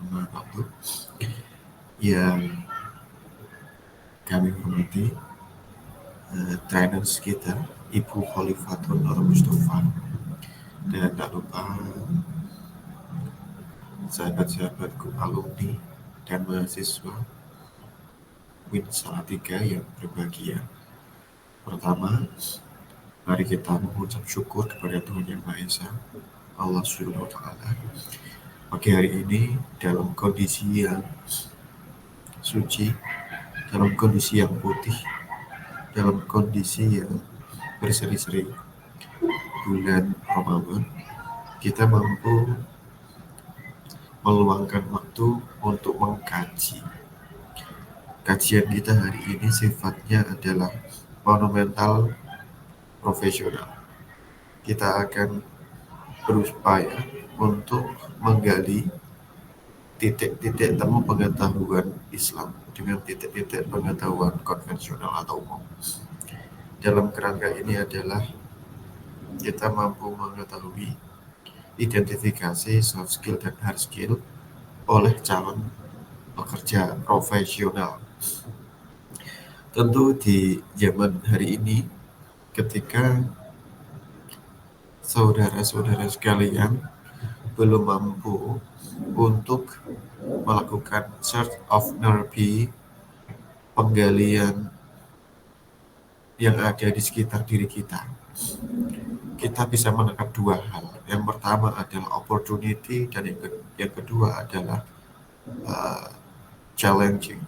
amma ba'du. Yang kami hormati trainers kita, Ibu Khalifatun Nur Mustafa, dan tak lupa sahabat-sahabatku alumni dan mahasiswa Win Salatiga yang berbahagia. Pertama, mari kita mengucap syukur kepada Tuhan Yang Maha Esa, Allah Subhanahu wa Ta'ala. Pagi hari ini dalam kondisi yang suci, dalam kondisi yang putih, dalam kondisi yang berseri-seri bulan Ramadan, kita mampu meluangkan waktu untuk mengkaji. Kajian kita hari ini sifatnya adalah monumental profesional. Kita akan berupaya untuk menggali titik-titik temu pengetahuan Islam dengan titik-titik pengetahuan konvensional atau umum. Dalam kerangka ini adalah kita mampu mengetahui identifikasi soft skill dan hard skill oleh calon pekerja profesional. Tentu di zaman hari ini, ketika saudara-saudara sekalian belum mampu untuk melakukan search of nerve, penggalian yang ada di sekitar diri kita bisa menangkap dua hal. Yang pertama adalah opportunity, dan yang kedua adalah challenging,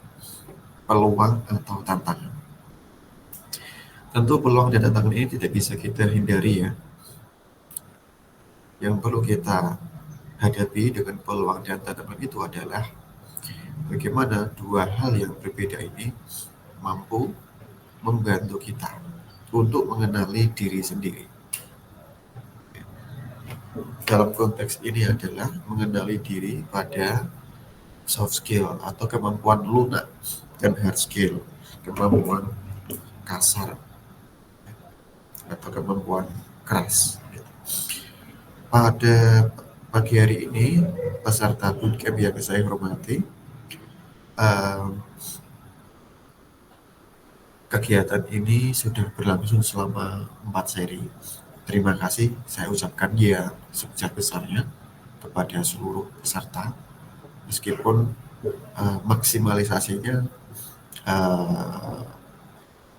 peluang atau tantangan. Tentu peluang dan tantangan ini tidak bisa kita hindari ya. Yang perlu kita hadapi dengan peluang dan tantangan itu adalah bagaimana dua hal yang berbeda ini mampu membantu kita untuk mengenali diri sendiri. Dalam konteks ini adalah mengenali diri pada soft skill atau kemampuan lunak, dan hard skill, kemampuan kasar atau kemampuan keras. Pada pagi hari ini, peserta bootcamp yang saya hormati, kegiatan ini sudah berlangsung selama 4 seri. Terima kasih saya ucapkan ya sebesar-besarnya kepada seluruh peserta, meskipun maksimalisasinya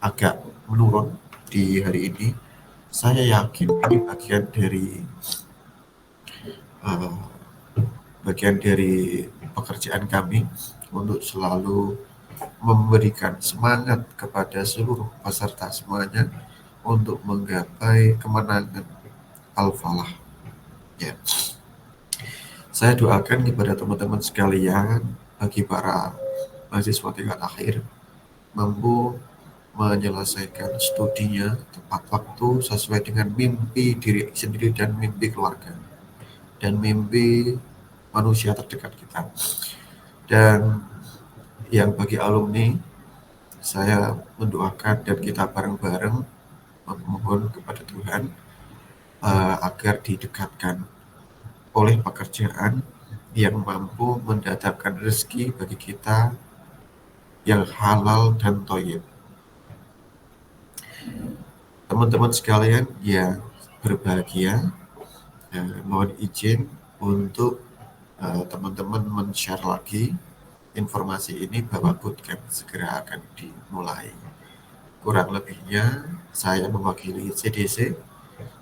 agak menurun di hari ini. Saya yakin ini bagian dari pekerjaan kami untuk selalu memberikan semangat kepada seluruh peserta semuanya untuk menggapai kemenangan al-falah. Ya. Saya doakan kepada teman-teman sekalian, bagi para mahasiswa tingkat akhir, mampu menyelesaikan studinya tepat waktu sesuai dengan mimpi diri sendiri dan mimpi keluarga dan mimpi manusia terdekat kita. Dan yang bagi alumni, saya mendoakan dan kita bareng-bareng memohon kepada Tuhan agar didekatkan oleh pekerjaan yang mampu mendatangkan rezeki bagi kita yang halal dan thayyib. Teman-teman sekalian yang berbahagia, mohon izin untuk teman-teman men-share lagi informasi ini bahwa bootcamp segera akan dimulai. Kurang lebihnya saya mewakili CDC.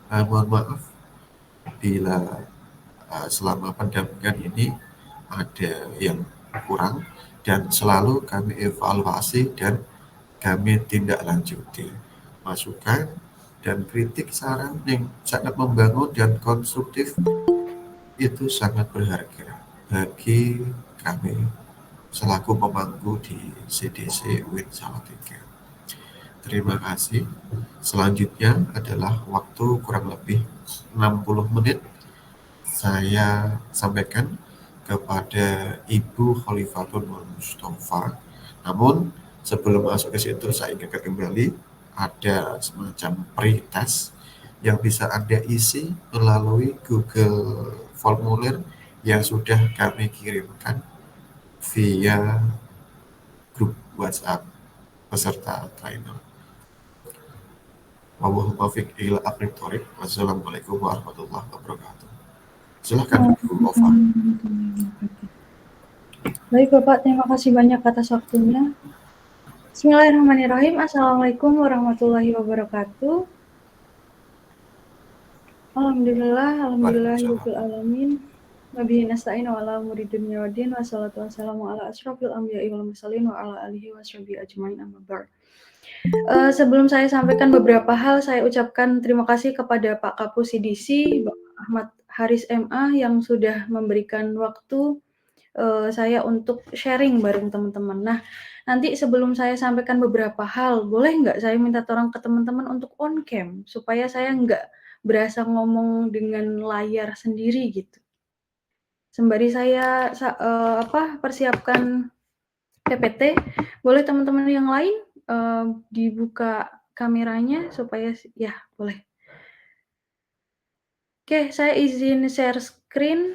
Mohon maaf bila selama pendampingan ini ada yang kurang, dan selalu kami evaluasi dan kami tindak lanjuti. Masukan dan kritik saran yang sangat membangun dan konstruktif itu sangat berharga bagi kami selaku pemangku di CDC Win Salatiga. Terima kasih. Selanjutnya adalah waktu kurang lebih 60 menit saya sampaikan kepada Ibu Khalifatun Nur Mustafa. Namun sebelum masuk ke situ, saya ingatkan kembali ada semacam pre-test yang bisa Anda isi melalui Google formulir yang sudah kami kirimkan via grup WhatsApp peserta trainer. Wallahul taufiq ila aqwamit thoriq. Wassalamualaikum warahmatullahi wabarakatuh. Silahkan Bu Ova. Baik Bapak, terima kasih banyak atas waktunya. Bismillahirrahmanirrahim. Assalamualaikum warahmatullahi wabarakatuh. Waalaikumsalam. Alhamdulillahirabbil alamin. Wabihi nasta'in wa ala umuri dunya waddin wassalatu wassalamu ala asyrofil anbiya'i wal mursalin wa ala alihi washabihi ajmain amma ba'd. Sebelum saya sampaikan beberapa hal, saya ucapkan terima kasih kepada Pak Kapus CDC, Bapak Ahmad Haris MA yang sudah memberikan waktu saya untuk sharing bareng teman-teman. Nah, nanti sebelum saya sampaikan beberapa hal, boleh nggak saya minta tolong ke teman-teman untuk on cam supaya saya nggak berasa ngomong dengan layar sendiri gitu. Sembari saya persiapkan PPT, boleh teman-teman yang lain dibuka kameranya supaya ya boleh. Oke, saya izin share screen.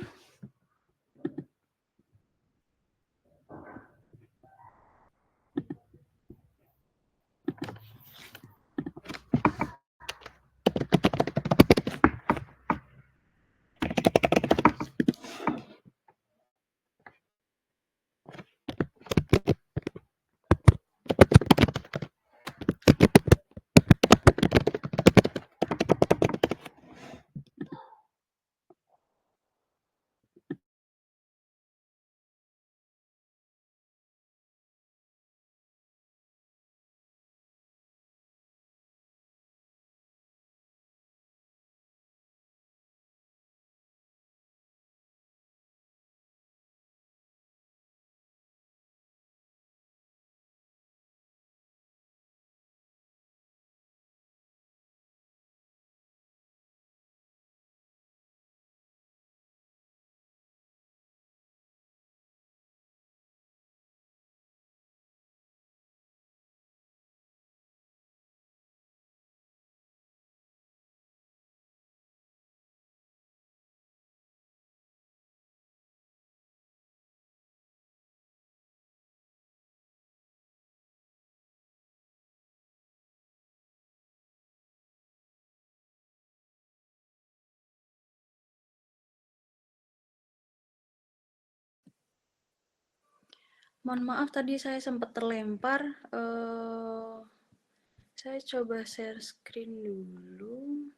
Mohon maaf tadi saya sempat terlempar. Saya coba share screen dulu.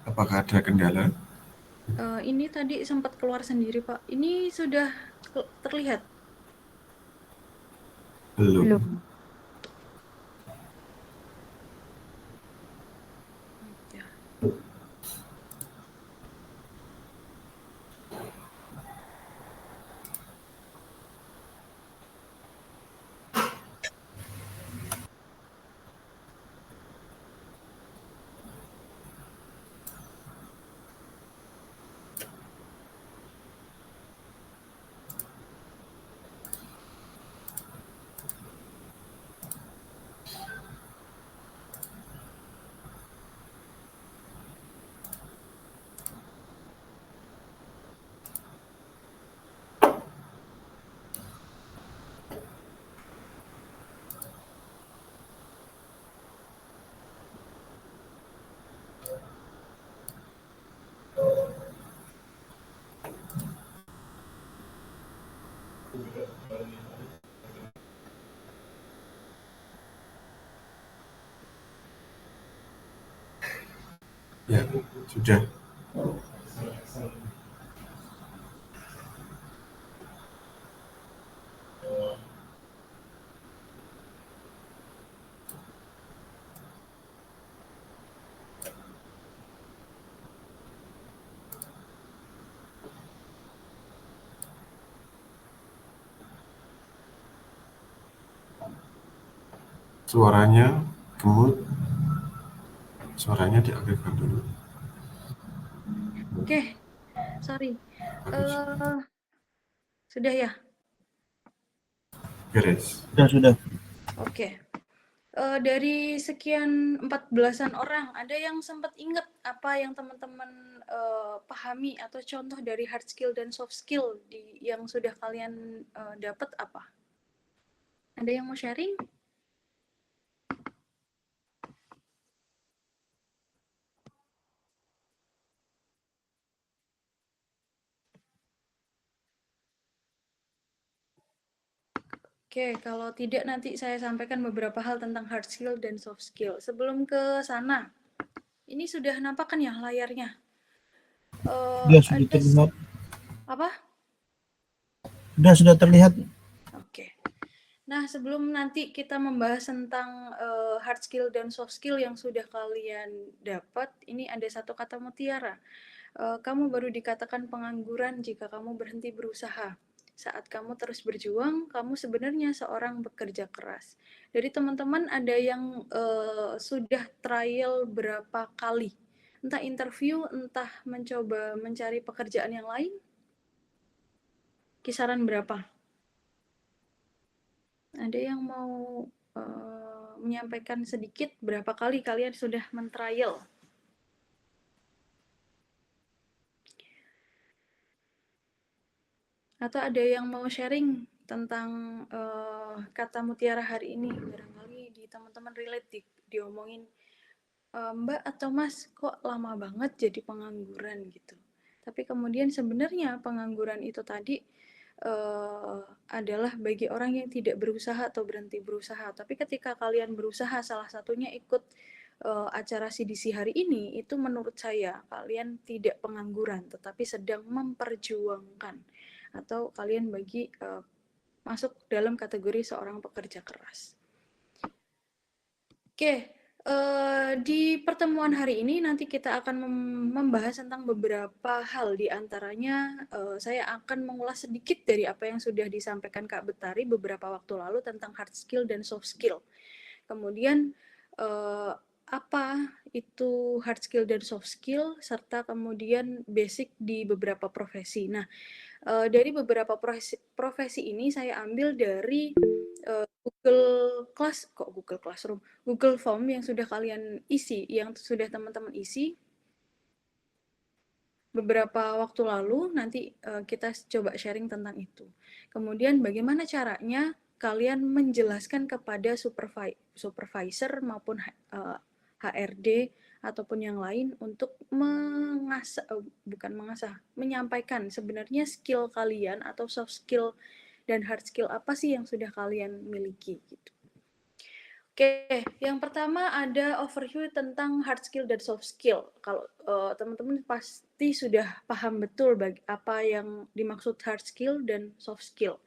Apakah ada kendala? Ini tadi sempat keluar sendiri, Pak. Ini sudah terlihat? Belum. Ya. Ya, sudah. Suaranya gemut, suaranya diaktifkan dulu. Oke, sorry. Bagus. Sudah ya? Beres. Sudah. Oke. Dari sekian 14-an orang, ada yang sempat ingat apa yang teman-teman pahami atau contoh dari hard skill dan soft skill yang sudah kalian dapat apa? Ada yang mau sharing? Oke, kalau tidak nanti saya sampaikan beberapa hal tentang hard skill dan soft skill. Sebelum ke sana, ini sudah nampak kan ya layarnya? Sudah Ada terlihat. apa? Sudah terlihat. Oke. Nah, sebelum nanti kita membahas tentang hard skill dan soft skill yang sudah kalian dapat, ini ada satu kata mutiara. Kamu baru dikatakan pengangguran jika kamu berhenti berusaha. Saat kamu terus berjuang, kamu sebenarnya seorang pekerja keras. Jadi teman-teman ada yang sudah trial berapa kali? Entah interview, entah mencoba mencari pekerjaan yang lain? Kisaran berapa? Ada yang mau menyampaikan sedikit berapa kali kalian sudah men-trial? Atau ada yang mau sharing tentang kata mutiara hari ini? Barangkali di teman-teman relate diomongin, Mbak atau Mas kok lama banget jadi pengangguran gitu. Tapi kemudian sebenarnya pengangguran itu tadi adalah bagi orang yang tidak berusaha atau berhenti berusaha. Tapi ketika kalian berusaha, salah satunya ikut acara CDC hari ini, itu menurut saya kalian tidak pengangguran, tetapi sedang memperjuangkan atau kalian masuk dalam kategori seorang pekerja keras. Oke, di pertemuan hari ini nanti kita akan membahas tentang beberapa hal. Di antaranya saya akan mengulas sedikit dari apa yang sudah disampaikan Kak Betari beberapa waktu lalu tentang hard skill dan soft skill. Kemudian apa itu hard skill dan soft skill, serta kemudian basic di beberapa profesi. Nah, dari beberapa profesi ini saya ambil dari Google Classroom, Google Form yang sudah kalian isi, yang sudah teman-teman isi beberapa waktu lalu. Nanti kita coba sharing tentang itu. Kemudian bagaimana caranya kalian menjelaskan kepada supervisor maupun HRD ataupun yang lain untuk menyampaikan sebenarnya skill kalian atau soft skill dan hard skill apa sih yang sudah kalian miliki gitu. Oke, yang pertama ada overview tentang hard skill dan soft skill. Kalau teman-teman pasti sudah paham betul apa yang dimaksud hard skill dan soft skill.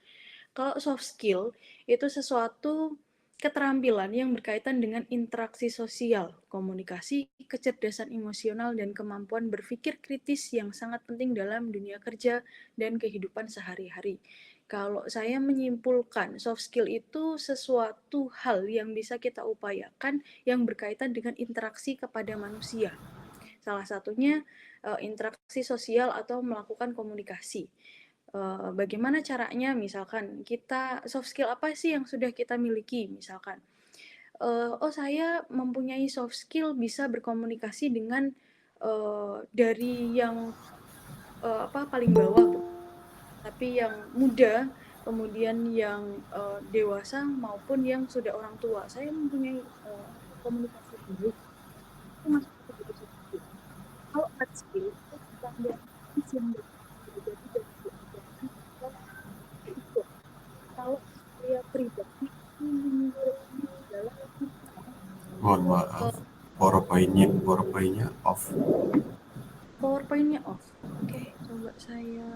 Kalau soft skill itu sesuatu keterampilan yang berkaitan dengan interaksi sosial, komunikasi, kecerdasan emosional, dan kemampuan berpikir kritis yang sangat penting dalam dunia kerja dan kehidupan sehari-hari. Kalau saya menyimpulkan, soft skill itu sesuatu hal yang bisa kita upayakan yang berkaitan dengan interaksi kepada manusia. Salah satunya interaksi sosial atau melakukan komunikasi. Bagaimana caranya, misalkan kita soft skill apa sih yang sudah kita miliki, misalkan saya mempunyai soft skill bisa berkomunikasi dengan dari yang paling bawah, tapi yang muda, kemudian yang dewasa maupun yang sudah orang tua. Saya mempunyai komunikasi baik, itu masuk kategori soft skill. Kalau hard skill itu tentang yang jadi kalau saya pribadi ini dalam Mohon maaf, PowerPoint-nya off. PowerPoint-nya off. Oke, coba saya.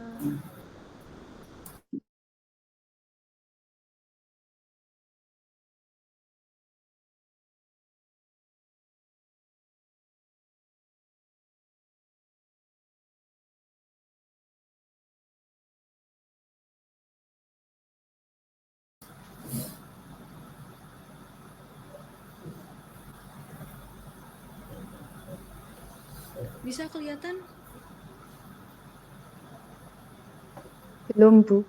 Bisa kelihatan? Belum, Bu.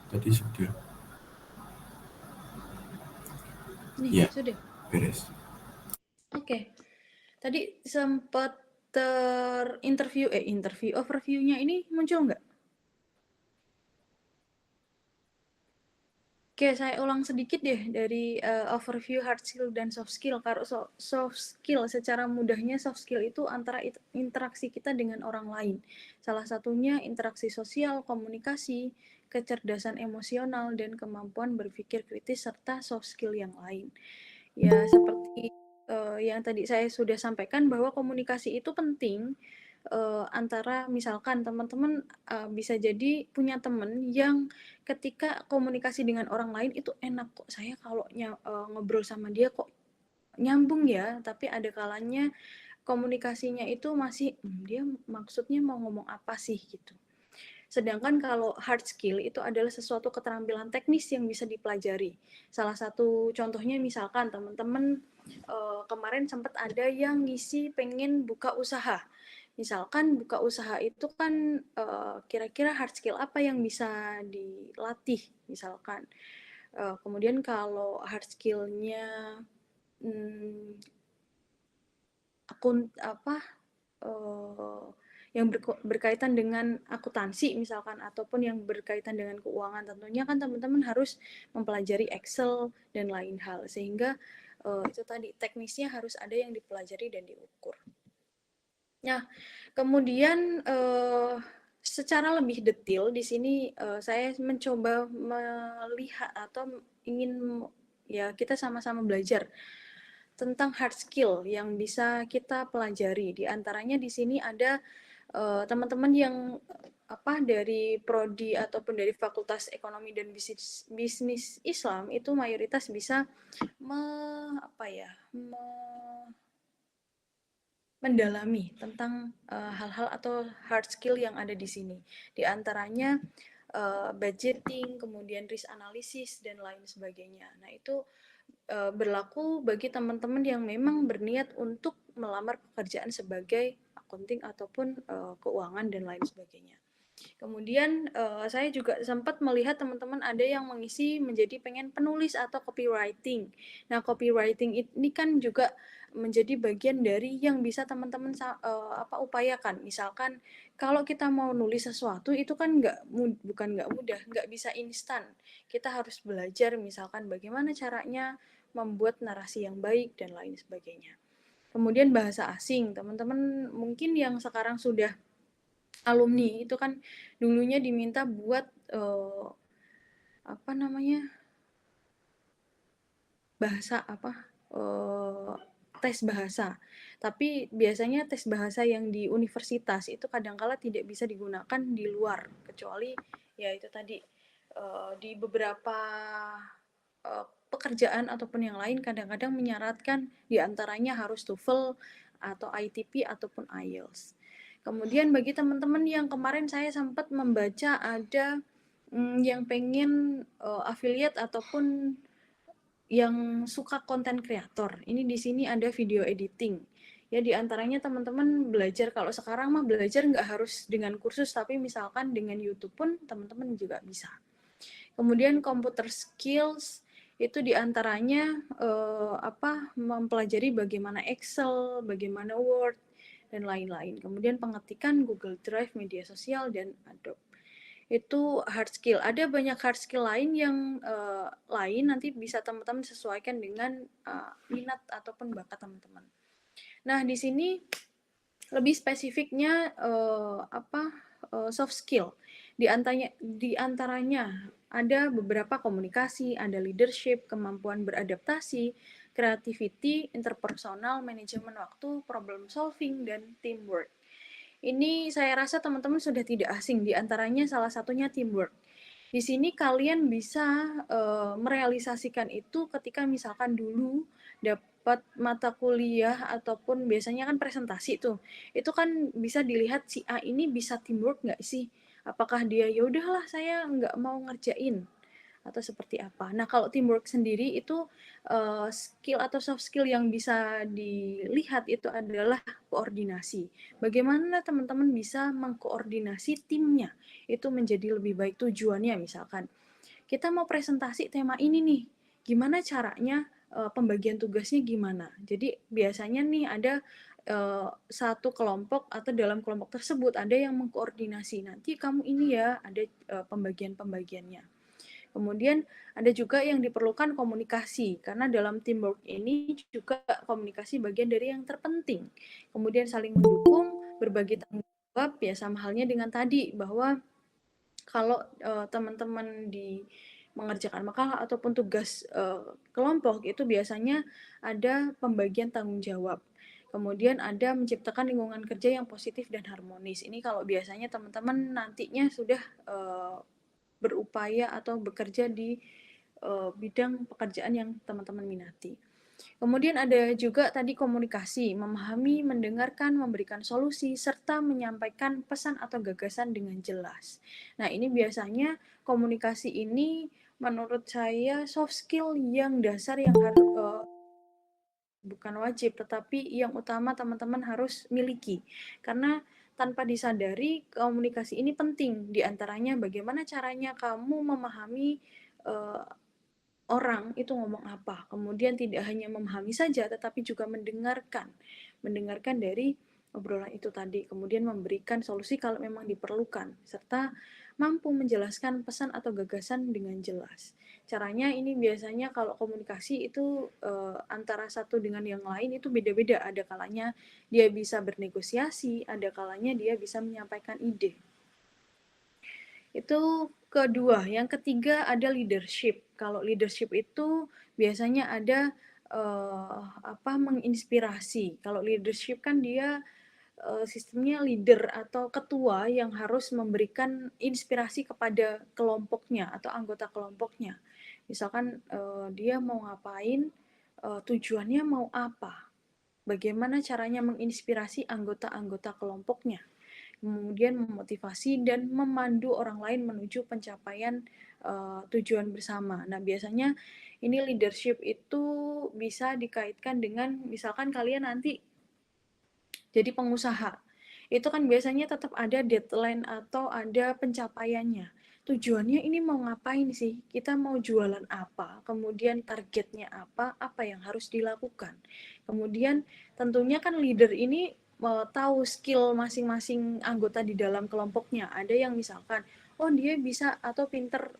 Tadi sudah. Nih, Ya, sudah. beres. Oke. Tadi sempat interview overview-nya ini muncul nggak? Oke, saya ulang sedikit deh dari overview hard skill dan soft skill. Kalau soft skill, secara mudahnya soft skill itu antara interaksi kita dengan orang lain. Salah satunya interaksi sosial, komunikasi, kecerdasan emosional, dan kemampuan berpikir kritis, serta soft skill yang lain. Ya, seperti yang tadi saya sudah sampaikan bahwa komunikasi itu penting antara misalkan teman-teman bisa jadi punya teman yang ketika komunikasi dengan orang lain itu enak kok, saya kalau ngobrol sama dia kok nyambung ya, tapi ada kalanya komunikasinya itu masih dia maksudnya mau ngomong apa sih gitu. Sedangkan kalau hard skill itu adalah sesuatu keterampilan teknis yang bisa dipelajari. Salah satu contohnya misalkan teman-teman kemarin sempat ada yang ngisi pengen buka usaha. Misalkan buka usaha itu kan kira-kira hard skill apa yang bisa dilatih misalkan. Kemudian kalau hard skillnya yang berkaitan dengan akuntansi misalkan ataupun yang berkaitan dengan keuangan, tentunya kan teman-teman harus mempelajari Excel dan lain hal, sehingga itu tadi teknisnya harus ada yang dipelajari dan diukur. Nah, kemudian secara lebih detail di sini saya mencoba melihat atau ingin ya kita sama-sama belajar tentang hard skill yang bisa kita pelajari. Di antaranya di sini ada teman-teman yang dari prodi ataupun dari Fakultas Ekonomi dan Bisnis Islam itu mayoritas bisa mendalami tentang hal-hal atau hard skill yang ada di sini. Di antaranya budgeting, kemudian risk analysis dan lain sebagainya. Nah, itu berlaku bagi teman-teman yang memang berniat untuk melamar pekerjaan sebagai accounting ataupun keuangan dan lain sebagainya. Kemudian saya juga sempat melihat teman-teman ada yang mengisi menjadi pengen penulis atau copywriting. Nah, copywriting ini kan juga menjadi bagian dari yang bisa teman-teman upayakan. Misalkan kalau kita mau nulis sesuatu itu kan bukan nggak mudah, nggak bisa instan. Kita harus belajar misalkan bagaimana caranya membuat narasi yang baik dan lain sebagainya. Kemudian bahasa asing, teman-teman mungkin yang sekarang sudah alumni itu kan dulunya diminta buat tes bahasa. Tapi biasanya tes bahasa yang di universitas itu kadangkala tidak bisa digunakan di luar, kecuali ya itu tadi di beberapa pekerjaan ataupun yang lain kadang-kadang menyaratkan diantaranya harus TOEFL atau ITP ataupun IELTS. Kemudian bagi teman-teman yang kemarin saya sempat membaca ada yang pengen affiliate ataupun yang suka konten kreator. Ini di sini ada video editing. Ya di antaranya teman-teman belajar, kalau sekarang mah belajar nggak harus dengan kursus, tapi misalkan dengan YouTube pun teman-teman juga bisa. Kemudian computer skills itu diantaranya mempelajari bagaimana Excel, bagaimana Word, dan lain-lain. Kemudian pengetikan Google Drive, media sosial, dan Adobe. Itu hard skill. Ada banyak hard skill lain yang lain nanti bisa teman-teman sesuaikan dengan minat ataupun bakat teman-teman. Nah, di sini lebih spesifiknya soft skill. Di antaranya ada beberapa komunikasi, ada leadership, kemampuan beradaptasi, creativity, interpersonal, manajemen waktu, problem solving, dan teamwork. Ini saya rasa teman-teman sudah tidak asing, di antaranya salah satunya teamwork. Di sini kalian bisa merealisasikan itu ketika misalkan dulu dapat mata kuliah ataupun biasanya kan presentasi tuh. Itu kan bisa dilihat si A ini bisa teamwork nggak sih? Apakah dia ya udahlah saya nggak mau ngerjain atau seperti apa. Nah, kalau teamwork sendiri itu skill atau soft skill yang bisa dilihat itu adalah koordinasi. Bagaimana teman-teman bisa mengkoordinasi timnya itu menjadi lebih baik. Tujuannya misalkan kita mau presentasi tema ini nih, gimana caranya pembagian tugasnya gimana. Jadi biasanya nih ada satu kelompok atau dalam kelompok tersebut ada yang mengkoordinasi. Nanti kamu ini ya ada pembagian-pembagiannya. Kemudian ada juga yang diperlukan komunikasi, karena dalam teamwork ini juga komunikasi bagian dari yang terpenting. Kemudian saling mendukung, berbagi tanggung jawab, ya sama halnya dengan tadi, bahwa kalau teman-teman di mengerjakan makalah ataupun tugas kelompok itu biasanya ada pembagian tanggung jawab. Kemudian ada menciptakan lingkungan kerja yang positif dan harmonis. Ini kalau biasanya teman-teman nantinya sudah berupaya atau bekerja di bidang pekerjaan yang teman-teman minati. Kemudian ada juga tadi komunikasi, memahami, mendengarkan, memberikan solusi, serta menyampaikan pesan atau gagasan dengan jelas. Nah, ini biasanya komunikasi ini menurut saya soft skill yang dasar yang harus bukan wajib, tetapi yang utama teman-teman harus miliki. Karena tanpa disadari komunikasi ini penting. Di antaranya bagaimana caranya kamu memahami orang itu ngomong apa. Kemudian tidak hanya memahami saja, tetapi juga mendengarkan. Mendengarkan dari obrolan itu tadi. Kemudian memberikan solusi kalau memang diperlukan. Serta mampu menjelaskan pesan atau gagasan dengan jelas. Caranya ini biasanya kalau komunikasi itu antara satu dengan yang lain itu beda-beda. Ada kalanya dia bisa bernegosiasi, ada kalanya dia bisa menyampaikan ide. Itu kedua. Yang ketiga ada leadership. Kalau leadership itu biasanya ada menginspirasi. Kalau leadership kan dia sistemnya leader atau ketua yang harus memberikan inspirasi kepada kelompoknya atau anggota kelompoknya. Misalkan dia mau ngapain, tujuannya mau apa, bagaimana caranya menginspirasi anggota-anggota kelompoknya, kemudian memotivasi dan memandu orang lain menuju pencapaian tujuan bersama. Nah, biasanya ini leadership itu bisa dikaitkan dengan misalkan kalian nanti jadi pengusaha. Itu kan biasanya tetap ada deadline atau ada pencapaiannya. Tujuannya ini mau ngapain sih? Kita mau jualan apa? Kemudian targetnya apa yang harus dilakukan. Kemudian tentunya kan leader ini tahu skill masing-masing anggota di dalam kelompoknya. Ada yang misalkan, oh dia bisa atau pinter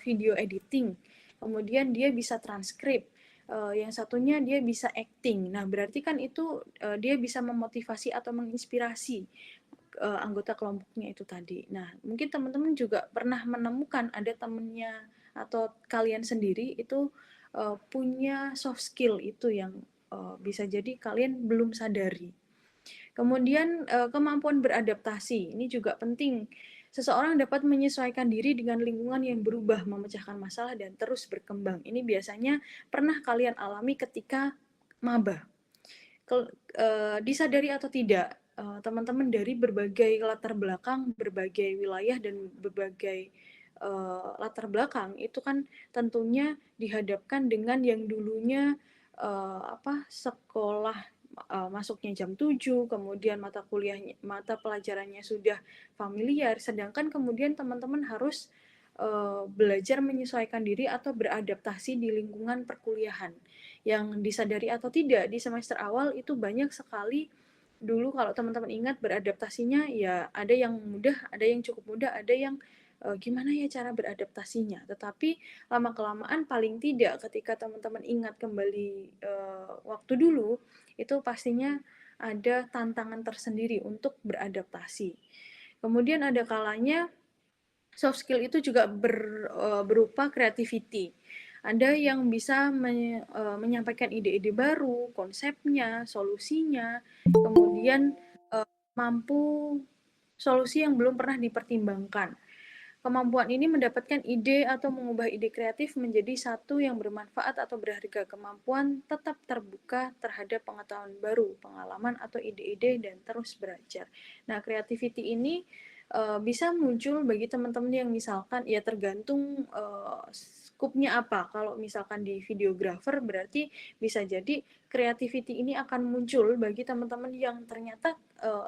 video editing. Kemudian dia bisa transkrip. Yang satunya dia bisa acting. Nah, berarti kan itu dia bisa memotivasi atau menginspirasi anggota kelompoknya itu tadi. Nah, mungkin teman-teman juga pernah menemukan ada temennya atau kalian sendiri itu punya soft skill itu yang bisa jadi kalian belum sadari. Kemudian kemampuan beradaptasi, ini juga penting. Seseorang dapat menyesuaikan diri dengan lingkungan yang berubah, memecahkan masalah, dan terus berkembang. Ini biasanya pernah kalian alami ketika maba. Disadari atau tidak, teman-teman dari berbagai latar belakang, berbagai wilayah, dan berbagai latar belakang, itu kan tentunya dihadapkan dengan yang dulunya sekolah masuknya jam 7, kemudian mata pelajarannya sudah familiar, sedangkan kemudian teman-teman harus belajar menyesuaikan diri atau beradaptasi di lingkungan perkuliahan. Yang disadari atau tidak, di semester awal itu banyak sekali dulu kalau teman-teman ingat beradaptasinya ya ada yang mudah, ada yang cukup mudah, ada yang gimana ya cara beradaptasinya. Tetapi lama-kelamaan paling tidak ketika teman-teman ingat kembali waktu dulu, itu pastinya ada tantangan tersendiri untuk beradaptasi. Kemudian ada kalanya soft skill itu juga berupa creativity. Ada yang bisa menyampaikan ide-ide baru, konsepnya, solusinya, kemudian mampu solusi yang belum pernah dipertimbangkan. Kemampuan ini mendapatkan ide atau mengubah ide kreatif menjadi satu yang bermanfaat atau berharga. Kemampuan tetap terbuka terhadap pengetahuan baru, pengalaman atau ide-ide, dan terus belajar. Nah, creativity ini bisa muncul bagi teman-teman yang misalkan ya tergantung skupnya apa. Kalau misalkan di videographer berarti bisa jadi creativity ini akan muncul bagi teman-teman yang ternyata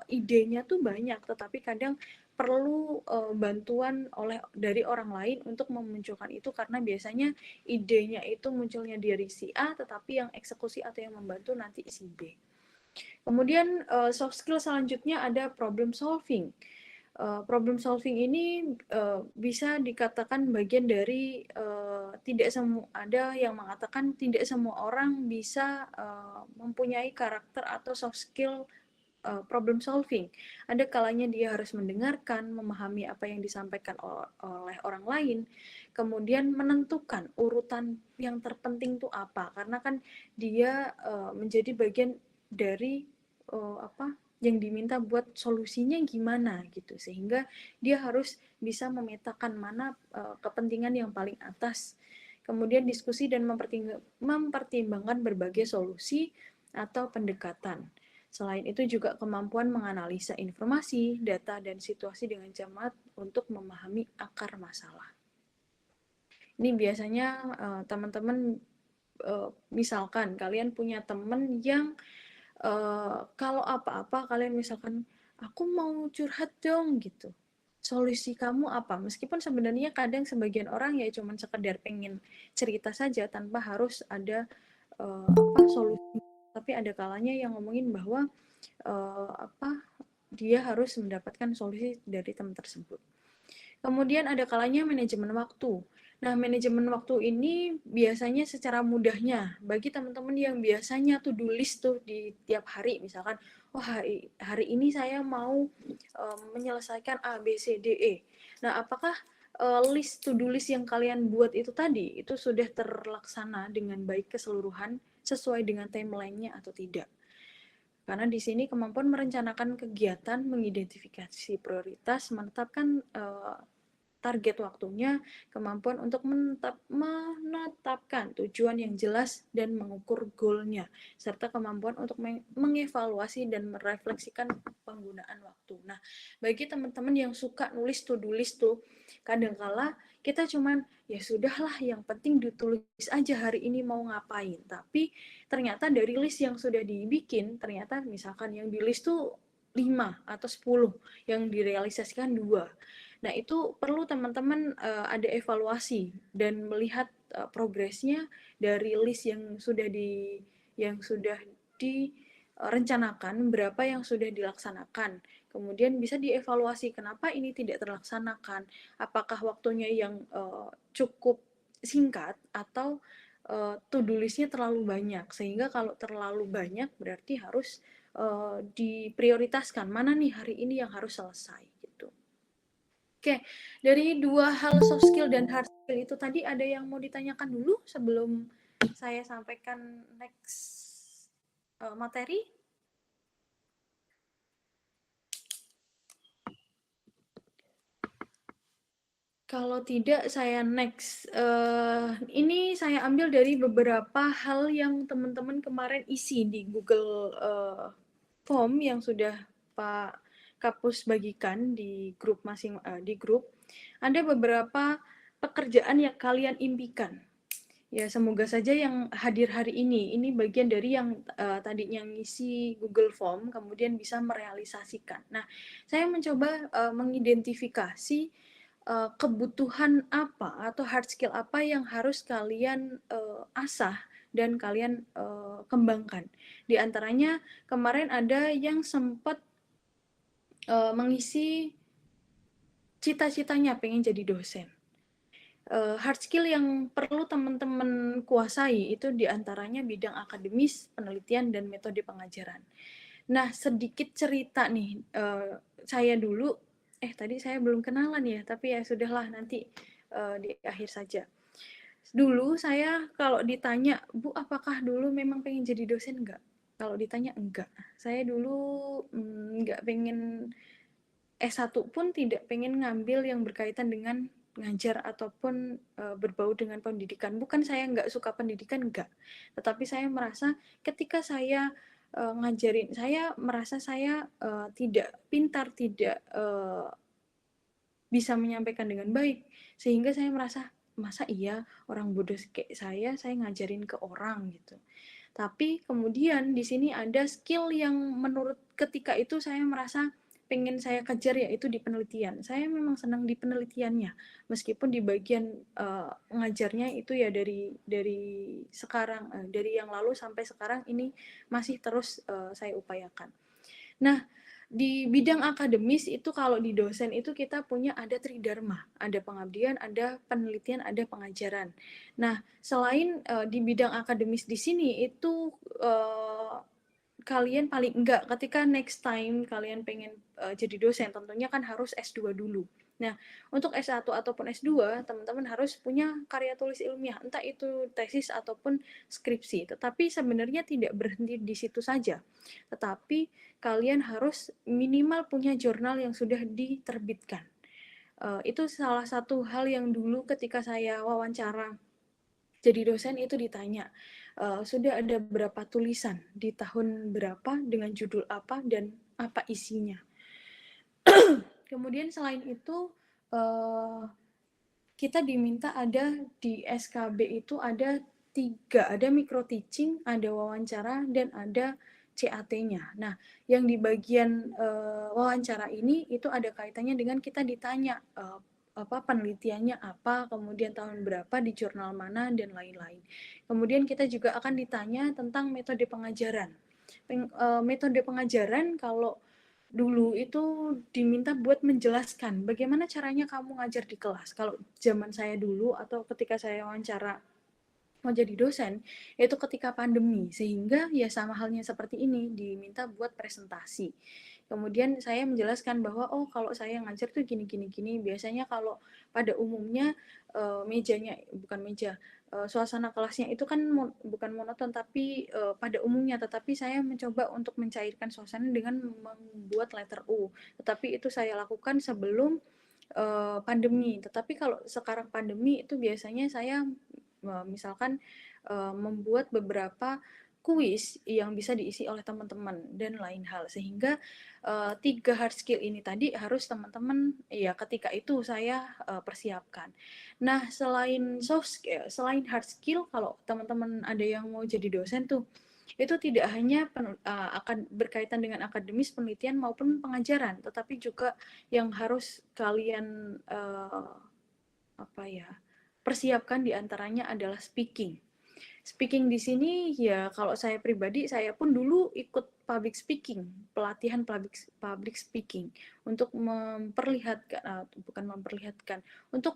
idenya tuh banyak, tetapi kadang perlu bantuan dari orang lain untuk memunculkan itu, karena biasanya idenya itu munculnya dari si A, tetapi yang eksekusi atau yang membantu nanti si B. Kemudian soft skill selanjutnya ada problem solving. Problem solving ini bisa dikatakan bagian dari tidak semua, ada yang mengatakan tidak semua orang bisa mempunyai karakter atau soft skill problem solving. Ada kalanya dia harus mendengarkan, memahami apa yang disampaikan oleh orang lain, kemudian menentukan urutan yang terpenting itu apa, karena kan dia menjadi bagian dari yang diminta buat solusinya gimana gitu, sehingga dia harus bisa memetakan mana kepentingan yang paling atas. Kemudian diskusi dan mempertimbangkan berbagai solusi atau pendekatan. Selain itu juga kemampuan menganalisa informasi, data, dan situasi dengan cermat untuk memahami akar masalah. Ini biasanya teman-teman misalkan kalian punya teman yang kalau apa-apa kalian misalkan, aku mau curhat dong gitu. Solusi kamu apa? Meskipun sebenarnya kadang sebagian orang ya cuman sekedar pengen cerita saja tanpa harus ada solusi. Tapi ada kalanya yang ngomongin bahwa dia harus mendapatkan solusi dari teman tersebut. Kemudian ada kalanya manajemen waktu. Nah, manajemen waktu ini biasanya secara mudahnya bagi teman-teman yang biasanya to-do list tuh di tiap hari, misalkan, wah hari ini saya mau menyelesaikan A, B, C, D, E. Nah, apakah list to-do list yang kalian buat itu tadi itu sudah terlaksana dengan baik keseluruhan sesuai dengan timeline-nya atau tidak? Karena di sini kemampuan merencanakan kegiatan, mengidentifikasi prioritas, menetapkan target waktunya, kemampuan untuk menetapkan tujuan yang jelas dan mengukur goalnya, serta kemampuan untuk mengevaluasi dan merefleksikan penggunaan waktu. Nah, bagi teman-teman yang suka nulis to-do list tuh, kadangkala kita cuman ya sudahlah, yang penting ditulis aja hari ini mau ngapain. Tapi ternyata dari list yang sudah dibikin, ternyata misalkan yang di list tuh 5 atau 10, yang direalisasikan 2. Nah, itu perlu teman-teman ada evaluasi dan melihat progresnya dari list yang sudah direncanakan, berapa yang sudah dilaksanakan. Kemudian bisa dievaluasi kenapa ini tidak terlaksanakan. Apakah waktunya yang cukup singkat atau to-do list-nya terlalu banyak. Sehingga kalau terlalu banyak berarti harus diprioritaskan. Mana nih hari ini yang harus selesai gitu. Oke, dari dua hal soft skill dan hard skill itu tadi ada yang mau ditanyakan dulu sebelum saya sampaikan next materi? Kalau tidak, saya next. Ini saya ambil dari beberapa hal yang teman-teman kemarin isi di Google Form yang sudah Pak Kapus bagikan di grup di grup. Ada beberapa pekerjaan yang kalian impikan. Ya, semoga saja yang hadir hari ini bagian dari yang tadinya ngisi Google Form, kemudian bisa merealisasikan. Nah, saya mencoba mengidentifikasi kebutuhan apa atau hard skill apa yang harus kalian asah dan kalian kembangkan. Di antaranya kemarin ada yang sempat mengisi cita-citanya pengen jadi dosen. Hard skill yang perlu teman-teman kuasai itu diantaranya bidang akademis, penelitian, dan metode pengajaran. Nah, sedikit cerita nih, saya dulu, tadi saya belum kenalan ya, tapi ya sudahlah nanti di akhir saja. Dulu saya kalau ditanya, Bu, apakah dulu memang pengen jadi dosen enggak? Kalau ditanya enggak. Saya dulu enggak pengen S1 pun tidak pengen ngambil yang berkaitan dengan ngajar ataupun berbau dengan pendidikan. Bukan saya nggak suka pendidikan, enggak. Tetapi saya merasa ketika saya ngajarin, saya merasa saya tidak pintar, tidak bisa menyampaikan dengan baik. Sehingga saya merasa, masa iya orang bodoh kayak saya ngajarin ke orang gitu. Tapi kemudian di sini ada skill yang menurut ketika itu saya merasa pengen saya kejar, yaitu di penelitian. Saya memang senang di penelitiannya, meskipun di bagian ngajarnya itu ya dari sekarang, dari yang lalu sampai sekarang ini masih terus saya upayakan. Nah, di bidang akademis itu kalau di dosen itu kita punya ada tridharma, ada pengabdian, ada penelitian, ada pengajaran. Nah, selain di bidang akademis di sini itu kalian paling enggak ketika next time kalian pengen jadi dosen tentunya kan harus S2 dulu. Nah, untuk S1 ataupun S2, teman-teman harus punya karya tulis ilmiah, entah itu tesis ataupun skripsi. Tetapi sebenarnya tidak berhenti di situ saja. Tetapi kalian harus minimal punya jurnal yang sudah diterbitkan. Itu salah satu hal yang dulu ketika saya wawancara jadi dosen itu ditanya, sudah ada berapa tulisan di tahun berapa dengan judul apa dan apa isinya. Kemudian selain itu kita diminta ada di SKB itu ada 3, ada micro teaching, ada wawancara, dan ada CAT-nya. Nah, yang di bagian wawancara ini itu ada kaitannya dengan kita ditanya penelitiannya apa, kemudian tahun berapa, di jurnal mana, dan lain-lain. Kemudian kita juga akan ditanya tentang metode pengajaran. Metode pengajaran kalau dulu itu diminta buat menjelaskan bagaimana caranya kamu ngajar di kelas. Kalau zaman saya dulu atau ketika saya wawancara mau jadi dosen, itu ketika pandemi, sehingga ya sama halnya seperti ini, diminta buat presentasi. Kemudian saya menjelaskan bahwa kalau saya ngajar tuh gini, biasanya kalau pada umumnya mejanya, bukan meja, suasana kelasnya itu kan bukan monoton tapi pada umumnya, tetapi saya mencoba untuk mencairkan suasana dengan membuat letter U. Tetapi itu saya lakukan sebelum pandemi. Tetapi kalau sekarang pandemi itu biasanya saya misalkan membuat beberapa kuis yang bisa diisi oleh teman-teman dan lain hal, sehingga 3 hard skill ini tadi harus teman-teman ya ketika itu saya persiapkan. Nah, selain soft skill, selain hard skill, kalau teman-teman ada yang mau jadi dosen tuh, itu tidak hanya akan berkaitan dengan akademis, penelitian maupun pengajaran, tetapi juga yang harus kalian persiapkan diantaranya adalah speaking. Speaking di sini ya kalau saya pribadi, saya pun dulu ikut public speaking, pelatihan public speaking untuk untuk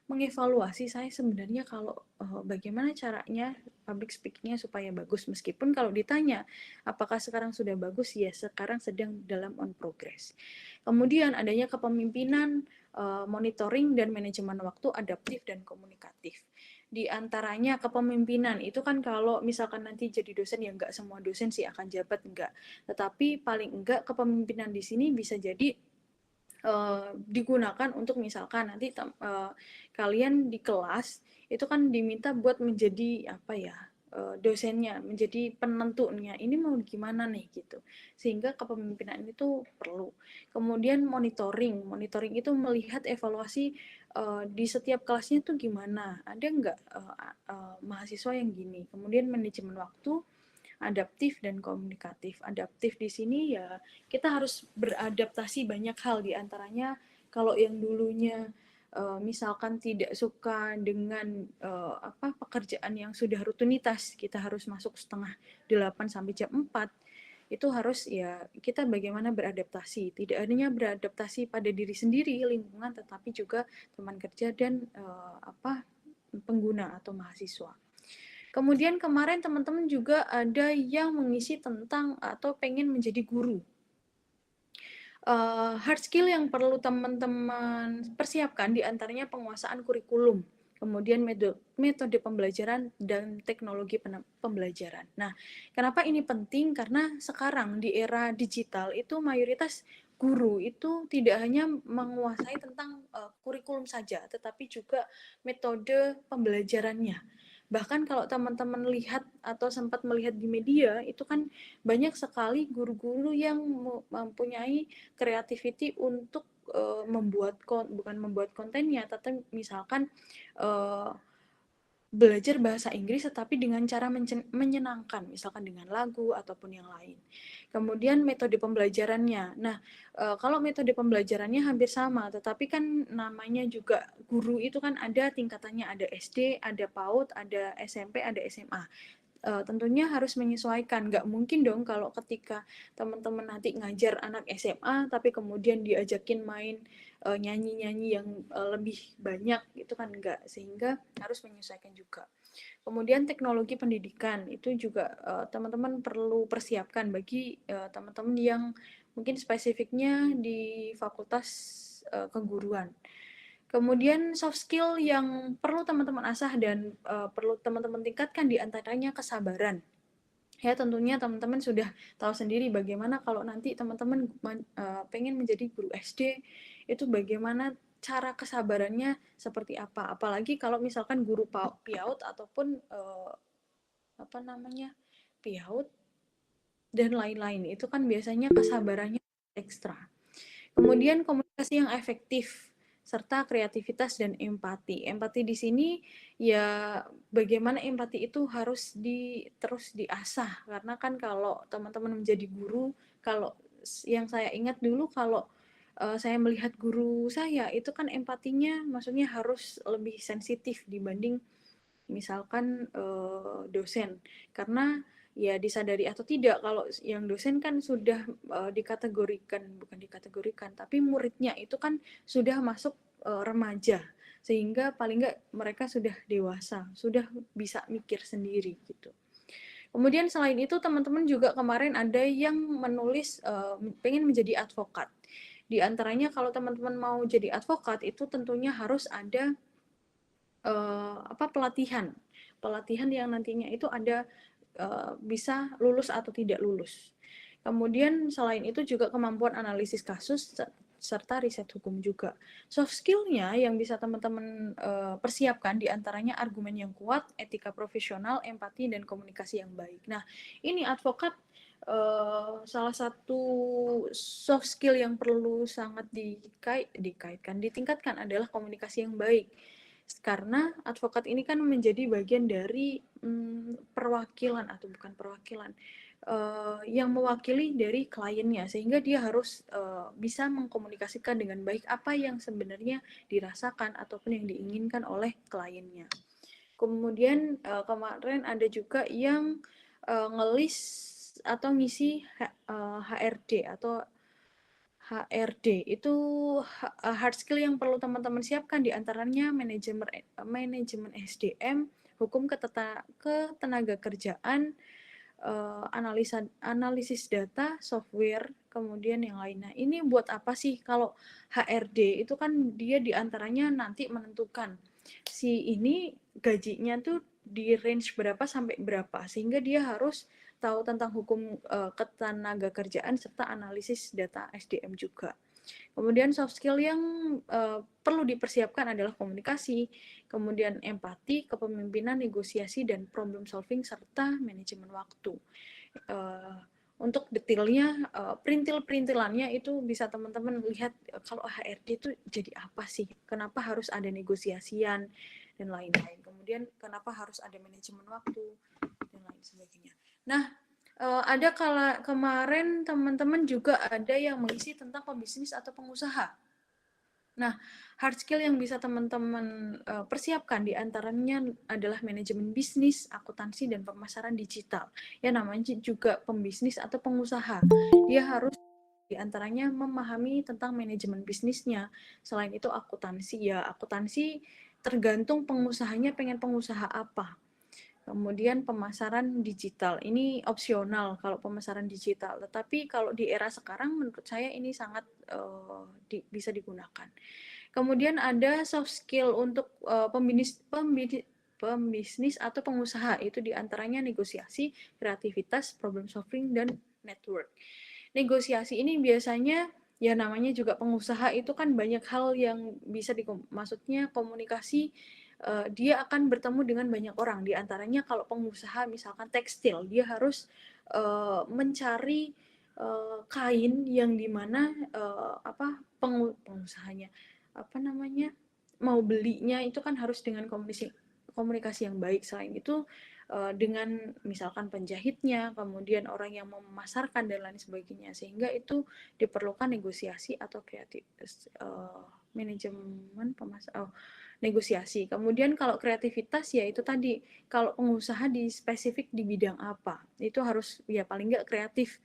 mengevaluasi saya sebenarnya kalau bagaimana caranya public speakingnya supaya bagus. Meskipun kalau ditanya apakah sekarang sudah bagus, ya sekarang sedang dalam on progress. Kemudian adanya kepemimpinan, monitoring dan manajemen waktu, adaptif dan komunikatif. Di antaranya kepemimpinan itu kan kalau misalkan nanti jadi dosen, ya nggak semua dosen sih akan jabat, enggak. Tetapi paling enggak kepemimpinan di sini bisa jadi digunakan untuk misalkan nanti kalian di kelas itu kan diminta buat menjadi dosennya, menjadi penentunya, ini mau gimana nih gitu, sehingga kepemimpinan itu perlu. Kemudian monitoring itu melihat evaluasi di setiap kelasnya tuh gimana, ada nggak mahasiswa yang gini. Kemudian manajemen waktu, adaptif dan komunikatif. Adaptif di sini ya kita harus beradaptasi banyak hal, diantaranya kalau yang dulunya misalkan tidak suka dengan pekerjaan yang sudah rutinitas, kita harus masuk 7:30 sampai jam 4. itu harus ya kita bagaimana beradaptasi, tidak hanya beradaptasi pada diri sendiri, lingkungan, tetapi juga teman kerja dan pengguna atau mahasiswa. Kemudian kemarin teman-teman juga ada yang mengisi tentang atau pengen menjadi guru. Hard skill yang perlu teman-teman persiapkan diantaranya penguasaan kurikulum, kemudian metode pembelajaran dan teknologi pembelajaran. Nah, kenapa ini penting? Karena sekarang di era digital itu mayoritas guru itu tidak hanya menguasai tentang kurikulum saja, tetapi juga metode pembelajarannya. Bahkan kalau teman-teman lihat atau sempat melihat di media, itu kan banyak sekali guru-guru yang mempunyai creativity untuk bukan membuat kontennya, tapi misalkan belajar bahasa Inggris tetapi dengan cara menyenangkan, misalkan dengan lagu ataupun yang lain. Kemudian metode pembelajarannya. Nah, kalau metode pembelajarannya hampir sama, tetapi kan namanya juga guru itu kan ada tingkatannya, ada SD, ada PAUD, ada SMP, ada SMA. Tentunya harus menyesuaikan. Nggak mungkin dong kalau ketika teman-teman nanti ngajar anak SMA, tapi kemudian diajakin main nyanyi-nyanyi yang lebih banyak, itu kan enggak. Sehingga harus menyesuaikan juga. Kemudian teknologi pendidikan, itu juga teman-teman perlu persiapkan bagi teman-teman yang mungkin spesifiknya di fakultas keguruan. Kemudian soft skill yang perlu teman-teman asah dan perlu teman-teman tingkatkan diantaranya kesabaran. Ya tentunya teman-teman sudah tahu sendiri bagaimana kalau nanti teman-teman pengen menjadi guru SD, itu bagaimana cara kesabarannya seperti apa. Apalagi kalau misalkan guru PIAUD ataupun PIAUD dan lain-lain. Itu kan biasanya kesabarannya ekstra. Kemudian komunikasi yang efektif serta kreativitas dan empati. Empati di sini ya bagaimana empati itu harus terus diasah, karena kan kalau teman-teman menjadi guru, kalau yang saya ingat dulu kalau saya melihat guru saya itu kan empatinya maksudnya harus lebih sensitif dibanding misalkan dosen, karena ya disadari atau tidak kalau yang dosen kan sudah bukan dikategorikan, tapi muridnya itu kan sudah masuk remaja, sehingga paling nggak mereka sudah dewasa, sudah bisa mikir sendiri gitu. Kemudian selain itu teman-teman juga kemarin ada yang menulis pengen menjadi advokat. Di antaranya kalau teman-teman mau jadi advokat itu tentunya harus ada pelatihan yang nantinya itu ada bisa lulus atau tidak lulus. Kemudian selain itu juga kemampuan analisis kasus serta riset hukum juga. Soft skill-nya yang bisa teman-teman persiapkan diantaranya argumen yang kuat, etika profesional, empati, dan komunikasi yang baik. Nah, ini advokat salah satu soft skill yang perlu sangat ditingkatkan adalah komunikasi yang baik. Karena advokat ini kan menjadi bagian dari perwakilan atau bukan perwakilan, yang mewakili dari kliennya, sehingga dia harus bisa mengkomunikasikan dengan baik apa yang sebenarnya dirasakan ataupun yang diinginkan oleh kliennya. Kemudian kemarin ada juga yang ngelis atau ngisi HRD atau HRD itu hard skill yang perlu teman-teman siapkan diantaranya manajemen SDM, hukum ketenaga kerjaan, analisis data, software, kemudian yang lainnya. Ini buat apa sih? Kalau HRD itu kan dia diantaranya nanti menentukan si ini gajinya tuh di range berapa sampai berapa, sehingga dia harus tahu tentang hukum ketenaga kerjaan serta analisis data SDM juga. Kemudian soft skill yang perlu dipersiapkan adalah komunikasi, kemudian empati, kepemimpinan, negosiasi, dan problem solving, serta manajemen waktu. Untuk detailnya, perintil-perintilannya itu bisa teman-teman lihat kalau HRD itu jadi apa sih, kenapa harus ada negosiasian, dan lain-lain. Kemudian kenapa harus ada manajemen waktu, dan lain sebagainya. Nah, ada kemarin teman-teman juga ada yang mengisi tentang pebisnis atau pengusaha. Nah, hard skill yang bisa teman-teman persiapkan di antaranya adalah manajemen bisnis, akuntansi, dan pemasaran digital. Ya, namanya juga pembisnis atau pengusaha. Dia harus di antaranya memahami tentang manajemen bisnisnya. Selain itu akuntansi, ya akuntansi tergantung pengusahanya pengen pengusaha apa. Kemudian pemasaran digital, ini opsional kalau pemasaran digital. Tetapi kalau di era sekarang menurut saya ini sangat bisa digunakan. Kemudian ada soft skill untuk pembisnis atau pengusaha, itu diantaranya negosiasi, kreativitas, problem solving, dan network. Negosiasi ini biasanya ya namanya juga pengusaha itu kan banyak hal yang bisa maksudnya komunikasi, dia akan bertemu dengan banyak orang. Di antaranya kalau pengusaha misalkan tekstil, dia harus mencari kain yang dimana pengusahanya apa namanya mau belinya itu kan harus dengan komunikasi yang baik. Selain itu dengan misalkan penjahitnya, kemudian orang yang mau memasarkan dan lain sebagainya, sehingga itu diperlukan negosiasi atau kreatif manajemen negosiasi. Kemudian kalau kreativitas ya itu tadi, kalau pengusaha di spesifik di bidang apa, itu harus ya paling nggak kreatif.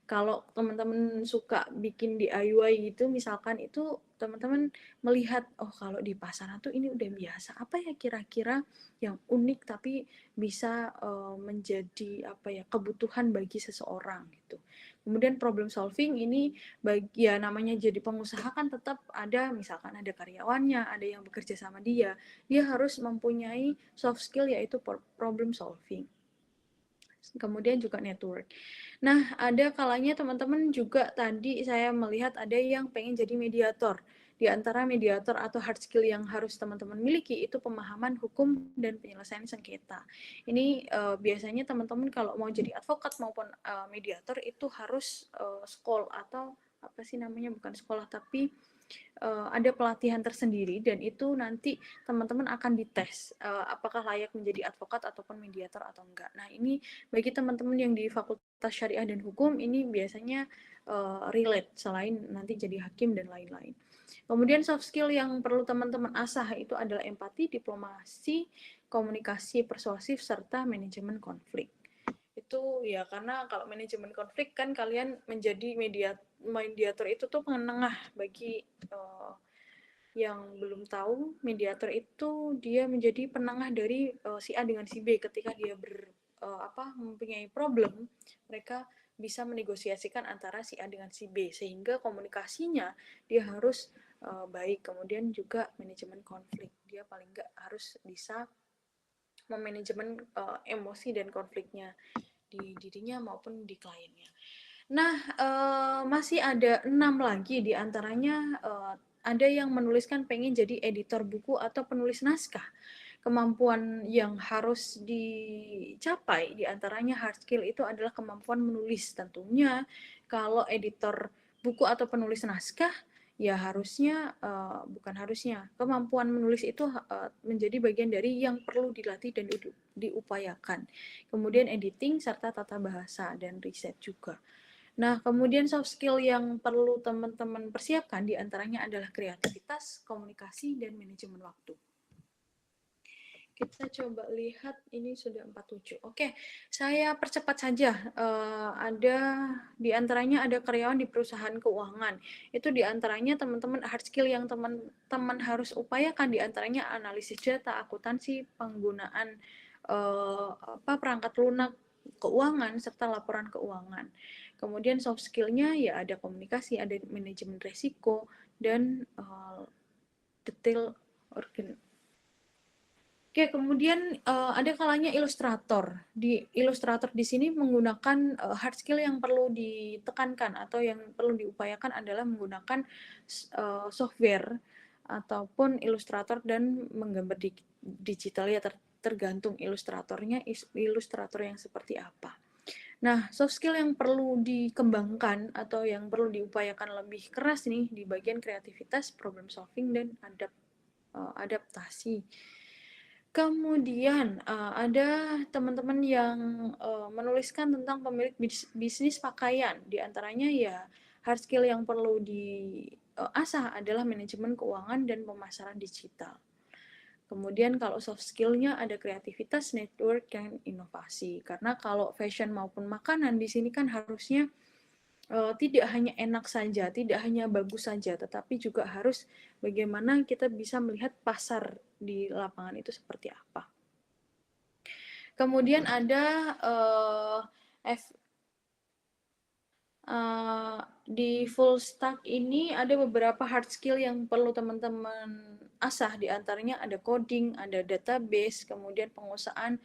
Kalau teman-teman suka bikin DIY gitu misalkan, itu teman-teman melihat oh kalau di pasaran tuh ini udah biasa, apa ya kira-kira yang unik tapi bisa menjadi apa ya kebutuhan bagi seseorang gitu. Kemudian problem solving ini bagi ya namanya jadi pengusaha kan tetap ada misalkan ada karyawannya, ada yang bekerja sama dia harus mempunyai soft skill yaitu problem solving. Kemudian juga network. Nah, ada kalanya teman-teman juga tadi saya melihat ada yang pengen jadi mediator. Di antara mediator atau hard skill yang harus teman-teman miliki itu pemahaman hukum dan penyelesaian sengketa. Ini biasanya teman-teman kalau mau jadi advokat maupun mediator itu harus sekolah atau apa sih namanya, bukan sekolah tapi ada pelatihan tersendiri, dan itu nanti teman-teman akan dites apakah layak menjadi advokat ataupun mediator atau enggak. Nah, ini bagi teman-teman yang di Fakultas Syariah dan Hukum ini biasanya relate selain nanti jadi hakim dan lain-lain. Kemudian soft skill yang perlu teman-teman asah itu adalah empati, diplomasi, komunikasi persuasif, serta manajemen konflik. Itu ya karena kalau manajemen konflik kan kalian menjadi mediator itu tuh penengah bagi yang belum tahu, mediator itu dia menjadi penengah dari si A dengan si B ketika dia mempunyai problem, mereka bisa menegosiasikan antara si A dengan si B sehingga komunikasinya dia harus baik. Kemudian juga manajemen konflik, dia paling nggak harus bisa memanajemen emosi dan konfliknya di dirinya maupun di kliennya. Nah, masih ada 6 lagi di antaranya ada yang menuliskan pengen jadi editor buku atau penulis naskah. Kemampuan yang harus dicapai di antaranya hard skill itu adalah kemampuan menulis. Tentunya kalau editor buku atau penulis naskah ya harusnya bukan harusnya, kemampuan menulis itu menjadi bagian dari yang perlu dilatih dan diupayakan. Kemudian editing serta tata bahasa dan riset juga. Nah, kemudian soft skill yang perlu teman-teman persiapkan diantaranya adalah kreativitas, komunikasi, dan manajemen waktu. Kita coba lihat, ini sudah 47. Oke, saya percepat saja. Ada diantaranya ada karyawan di perusahaan keuangan. Itu diantaranya teman-teman hard skill yang teman-teman harus upayakan diantaranya analisis data, akuntansi, penggunaan perangkat lunak keuangan serta laporan keuangan. Kemudian soft skill-nya ya ada komunikasi, ada manajemen resiko, dan detail Oke, kemudian ada kalanya ilustrator. Di ilustrator di sini menggunakan hard skill yang perlu ditekankan atau yang perlu diupayakan adalah menggunakan software ataupun ilustrator dan menggambar digital ya, tergantung ilustratornya, ilustrator yang seperti apa. Nah, soft skill yang perlu dikembangkan atau yang perlu diupayakan lebih keras nih di bagian kreativitas, problem solving, dan adaptasi. Kemudian ada teman-teman yang menuliskan tentang pemilik bisnis pakaian. Di antaranya ya hard skill yang perlu asah adalah manajemen keuangan dan pemasaran digital. Kemudian kalau soft skill-nya ada kreativitas, network, dan inovasi. Karena kalau fashion maupun makanan di sini kan harusnya tidak hanya enak saja, tidak hanya bagus saja, tetapi juga harus bagaimana kita bisa melihat pasar di lapangan itu seperti apa. Kemudian ada di full stack ini ada beberapa hard skill yang perlu teman-teman asah, di antaranya ada coding, ada database, kemudian penguasaan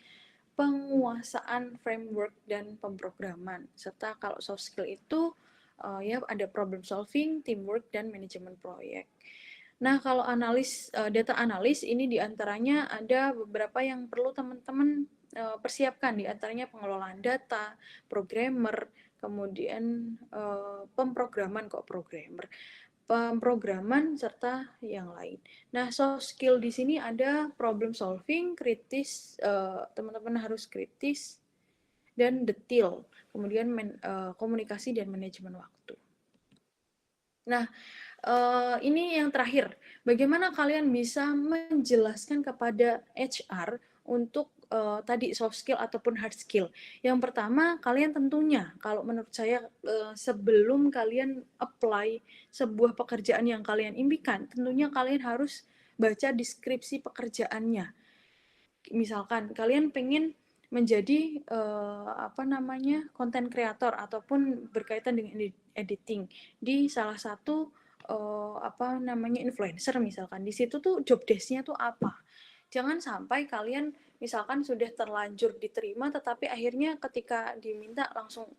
framework dan pemrograman. Serta kalau soft skill itu ya ada problem solving, teamwork, dan manajemen proyek. Nah, kalau data analis ini diantaranya ada beberapa yang perlu teman-teman persiapkan, diantaranya pengelolaan data, programmer, kemudian pemrograman pemrograman serta yang lain. Nah, soft skill di sini ada problem solving, kritis, teman-teman harus kritis dan detail, kemudian komunikasi dan manajemen waktu. Nah, ini yang terakhir, bagaimana kalian bisa menjelaskan kepada HR untuk tadi soft skill ataupun hard skill. Yang pertama, kalian tentunya, kalau menurut saya sebelum kalian apply sebuah pekerjaan yang kalian impikan, tentunya kalian harus baca deskripsi pekerjaannya. Misalkan kalian pengen menjadi konten kreator ataupun berkaitan dengan editing di salah satu influencer misalkan. Di situ tuh job desk-nya tuh apa? Jangan sampai kalian misalkan sudah terlanjur diterima tetapi akhirnya ketika diminta langsung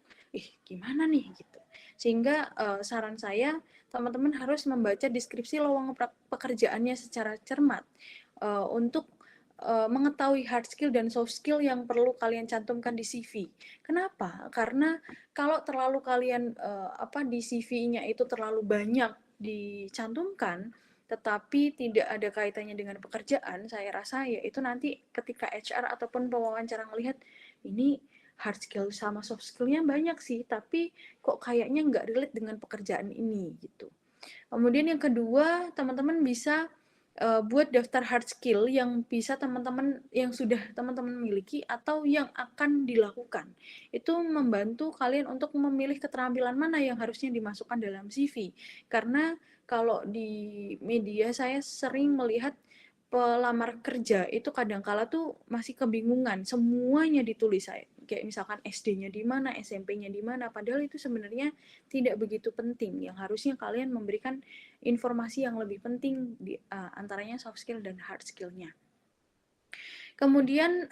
gimana nih gitu. Sehingga saran saya teman-teman harus membaca deskripsi lowongan pekerjaannya secara cermat untuk mengetahui hard skill dan soft skill yang perlu kalian cantumkan di CV. Kenapa? Karena kalau terlalu kalian di CV-nya itu terlalu banyak dicantumkan, tetapi tidak ada kaitannya dengan pekerjaan, saya rasa ya itu nanti ketika HR ataupun pewawancara melihat ini hard skill sama soft skill-nya banyak sih, tapi kok kayaknya nggak relate dengan pekerjaan ini gitu. Kemudian yang kedua, teman-teman bisa buat daftar hard skill yang bisa yang sudah teman-teman miliki atau yang akan dilakukan. Itu membantu kalian untuk memilih keterampilan mana yang harusnya dimasukkan dalam CV. Karena kalau di media saya sering melihat pelamar kerja itu kadangkala tuh masih kebingungan, semuanya ditulis saya. Kayak misalkan SD-nya di mana, SMP-nya di mana, padahal itu sebenarnya tidak begitu penting. Yang harusnya kalian memberikan informasi yang lebih penting antaranya soft skill dan hard skill-nya. Kemudian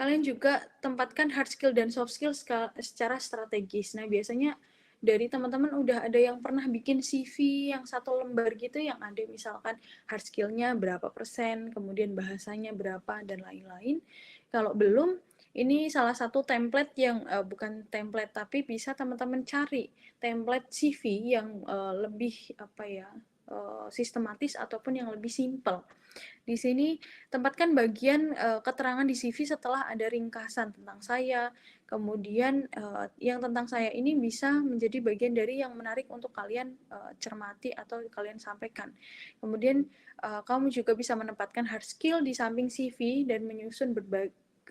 kalian juga tempatkan hard skill dan soft skill secara strategis. Nah, biasanya dari teman-teman udah ada yang pernah bikin CV yang 1 lembar gitu, yang ada misalkan hard skill-nya berapa persen, kemudian bahasanya berapa, dan lain-lain. Kalau belum, ini salah satu template yang bukan template, tapi bisa teman-teman cari template CV yang lebih sistematis ataupun yang lebih simple. Di sini tempatkan bagian keterangan di CV setelah ada ringkasan tentang saya. Kemudian yang tentang saya ini bisa menjadi bagian dari yang menarik untuk kalian cermati atau kalian sampaikan. Kemudian kamu juga bisa menempatkan hard skill di samping CV dan menyusun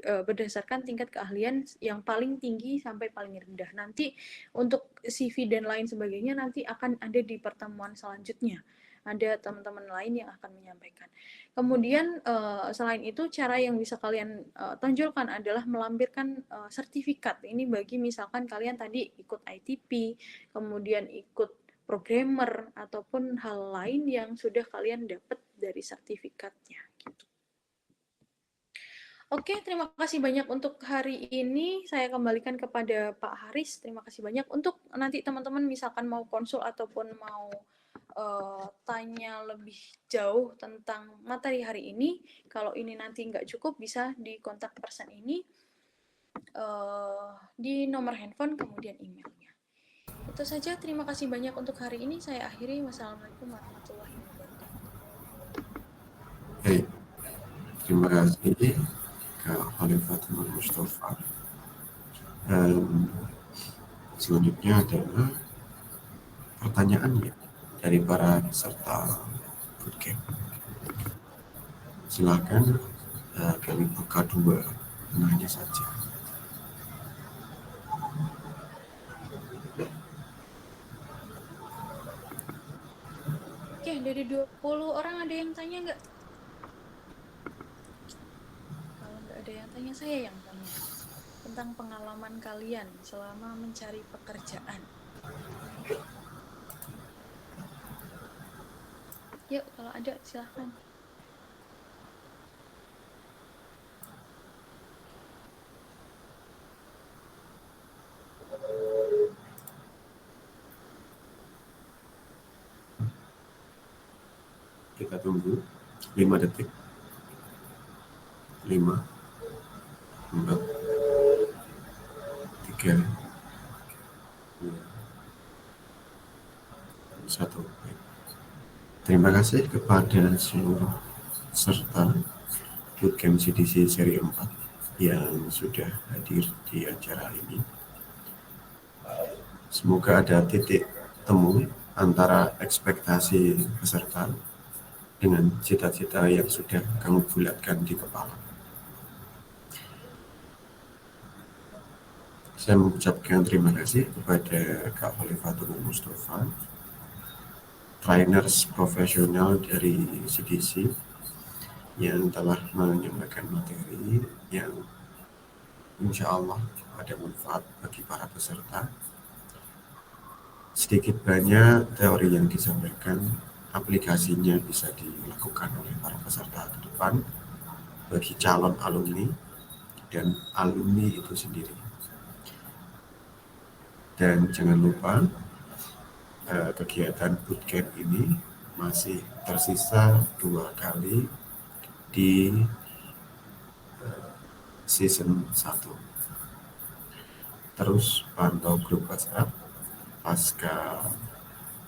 berdasarkan tingkat keahlian yang paling tinggi sampai paling rendah. Nanti untuk CV dan lain sebagainya nanti akan ada di pertemuan selanjutnya. Ada teman-teman lain yang akan menyampaikan. Kemudian selain itu cara yang bisa kalian tonjolkan adalah melampirkan sertifikat. Ini bagi misalkan kalian tadi ikut ITP, kemudian ikut programmer ataupun hal lain yang sudah kalian dapat dari sertifikatnya. Gitu. Oke, terima kasih banyak untuk hari ini. Saya kembalikan kepada Pak Haris. Terima kasih banyak. Untuk nanti teman-teman misalkan mau konsul ataupun mau tanya lebih jauh tentang materi hari ini, kalau ini nanti nggak cukup bisa di kontak person ini di nomor handphone kemudian emailnya. Itu saja, terima kasih banyak untuk hari ini. Saya akhiri. Wassalamualaikum warahmatullahi wabarakatuh. Baik, terima kasih Kak Khalifatul Mustafa. Selanjutnya adalah pertanyaannya dari para peserta bootcamp. Silakan kami buka 2 tengahnya saja. Oke, dari 20 orang ada yang tanya nggak? Kalau nggak ada yang tanya, saya yang tanya. Tentang pengalaman kalian selama mencari pekerjaan. Yuk, kalau ada silahkan. Kita tunggu 5 detik. 5, 4, 3, 2, 1. Terima kasih kepada seluruh peserta Bootcamp CDC seri 4 yang sudah hadir di acara ini. Semoga ada titik temu antara ekspektasi peserta dengan cita-cita yang sudah kamu bulatkan di kepala. Saya mengucapkan terima kasih kepada Kak Khalifatul Mustafa, trainers profesional dari CDC yang telah menyampaikan materi yang insya Allah ada manfaat bagi para peserta. Sedikit banyak teori yang disampaikan, aplikasinya bisa dilakukan oleh para peserta ke depan bagi calon alumni dan alumni itu sendiri. Dan jangan lupa kegiatan bootcamp ini masih tersisa 2 kali di season 1. Terus pantau grup WhatsApp. Pasca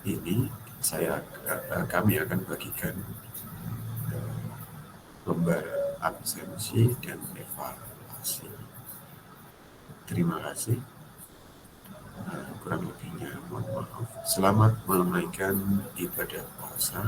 ini kami akan bagikan lembar absensi dan evaluasi. Terima kasih. Kurang lebihnya mohon maaf. Selamat menunaikan ibadah puasa.